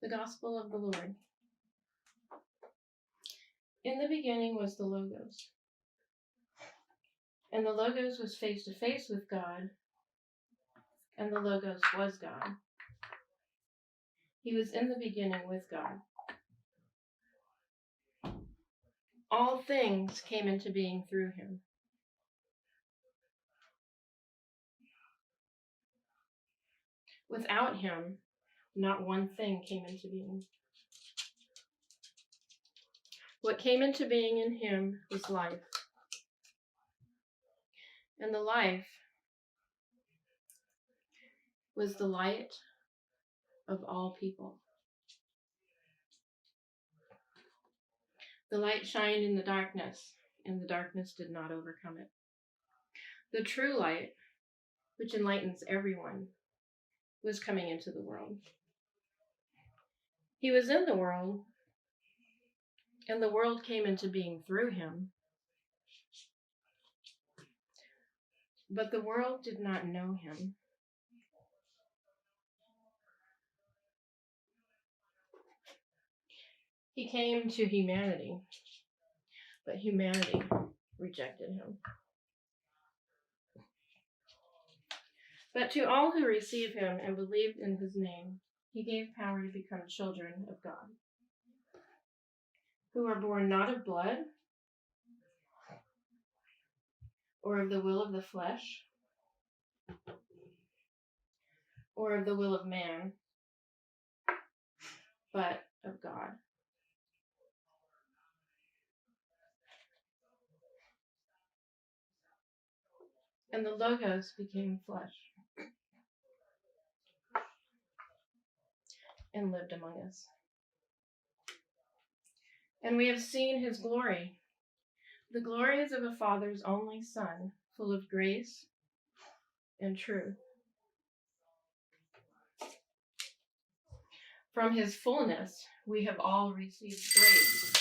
The Gospel of the Lord. In the beginning was the Logos, and the Logos was face to face with God, and the Logos was God. He was in the beginning with God. All things came into being through him. Without him, not one thing came into being. What came into being in him was life, and the life was the light of all people. The light shined in the darkness, and the darkness did not overcome it. The true light, which enlightens everyone, was coming into the world. He was in the world, and the world came into being through him. But the world did not know him. He came to humanity, but humanity rejected him. But to all who receive him and believed in his name, he gave power to become children of God, who are born not of blood, or of the will of the flesh, or of the will of man, but of God. And the Logos became flesh and lived among us. And we have seen his glory. The glory is of a Father's only Son, full of grace and truth. From his fullness, we have all received grace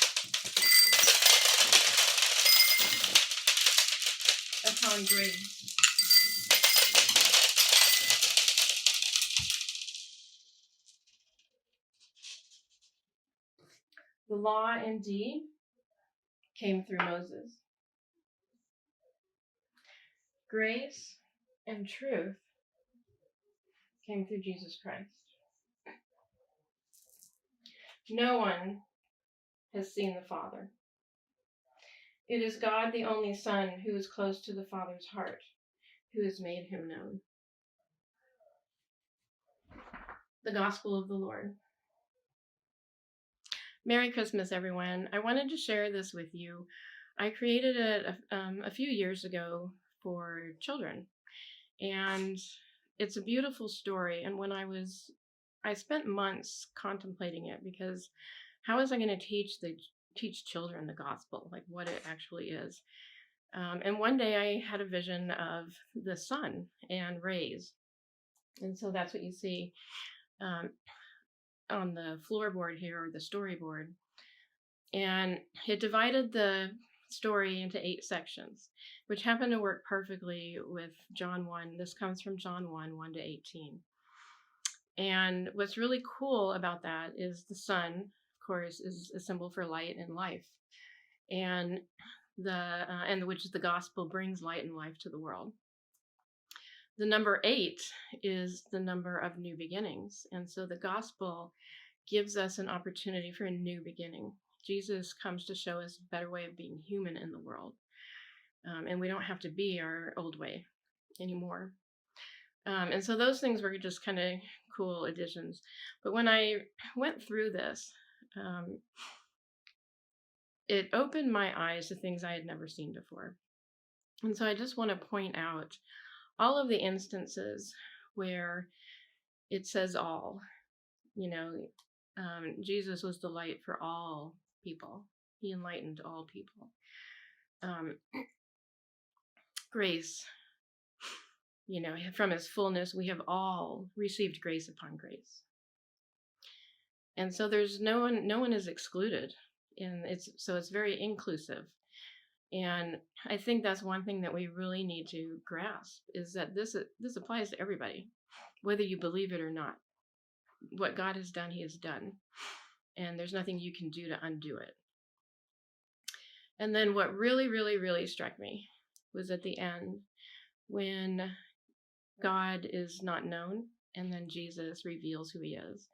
upon grace. The law indeed came through Moses. Grace and truth came through Jesus Christ. No one has seen the Father. It is God, the only Son, who is close to the Father's heart, who has made him known. The Gospel of the Lord. Merry Christmas, everyone. I wanted to share this with you. I created it a few years ago for children, and it's a beautiful story. And when I spent months contemplating it, because how was I going to teach children the gospel, like what it actually is? And one day I had a vision of the sun and rays, and so that's what you see on the floorboard here, or the storyboard. And it divided the story into 8 sections, which happened to work perfectly with John 1. This comes from John 1, 1 to 18. And what's really cool about that is the sun, of course, is a symbol for light and life, and which the gospel brings light and life to the world. The number 8 is the number of new beginnings, and so the gospel gives us an opportunity for a new beginning. Jesus comes to show us a better way of being human in the world, and we don't have to be our old way anymore. And so those things were just kind of cool additions. But when I went through this, it opened my eyes to things I had never seen before. And so I just want to point out all of the instances where it says all. Jesus was the light for all people. He enlightened all people. Grace, from his fullness, we have all received grace upon grace. And so there's no one is excluded. And it's very inclusive. And I think that's one thing that we really need to grasp, is that this applies to everybody, whether you believe it or not. what God has done, he has done. And there's nothing you can do to undo it. And then what really, really, really struck me was at the end when God is not known and then Jesus reveals who he is.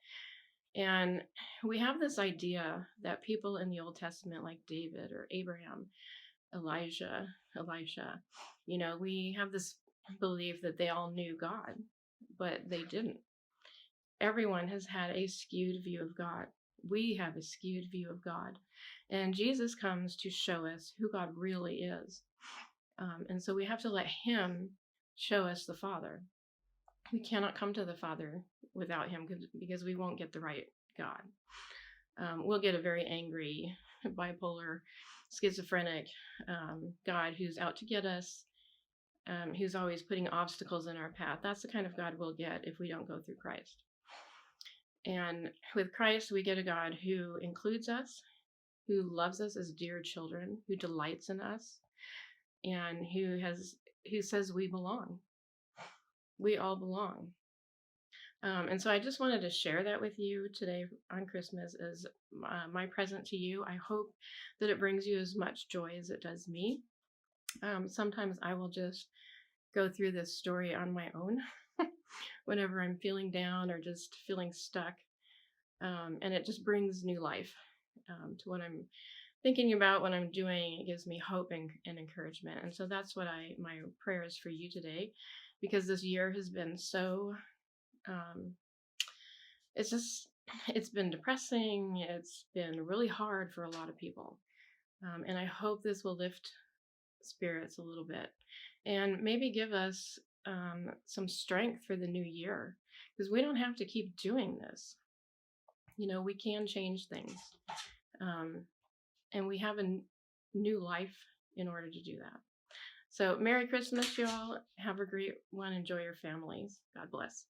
And we have this idea that people in the Old Testament, like David or Abraham, Elijah, Elisha, we have this belief that they all knew God, but they didn't. Everyone has had a skewed view of God. We have a skewed view of God. And Jesus comes to show us who God really is. And so we have to let him show us the Father. We cannot come to the Father without him because we won't get the right God. We'll get a very angry, bipolar, schizophrenic God who's out to get us, who's always putting obstacles in our path. That's the kind of God we'll get if we don't go through Christ. And with Christ, we get a God who includes us, who loves us as dear children, who delights in us, and who says we belong. We all belong. And so I just wanted to share that with you today on Christmas as my present to you. I hope that it brings you as much joy as it does me. Sometimes I will just go through this story on my own whenever I'm feeling down or just feeling stuck. And it just brings new life to what I'm thinking about, what I'm doing. It gives me hope and encouragement. And so that's what my prayer is for you today, because this year has been so, it's been depressing. It's been really hard for a lot of people. And I hope this will lift spirits a little bit and maybe give us some strength for the new year, because we don't have to keep doing this. We can change things. And we have a new life in order to do that. So Merry Christmas, y'all. Have a great one. Enjoy your families. God bless.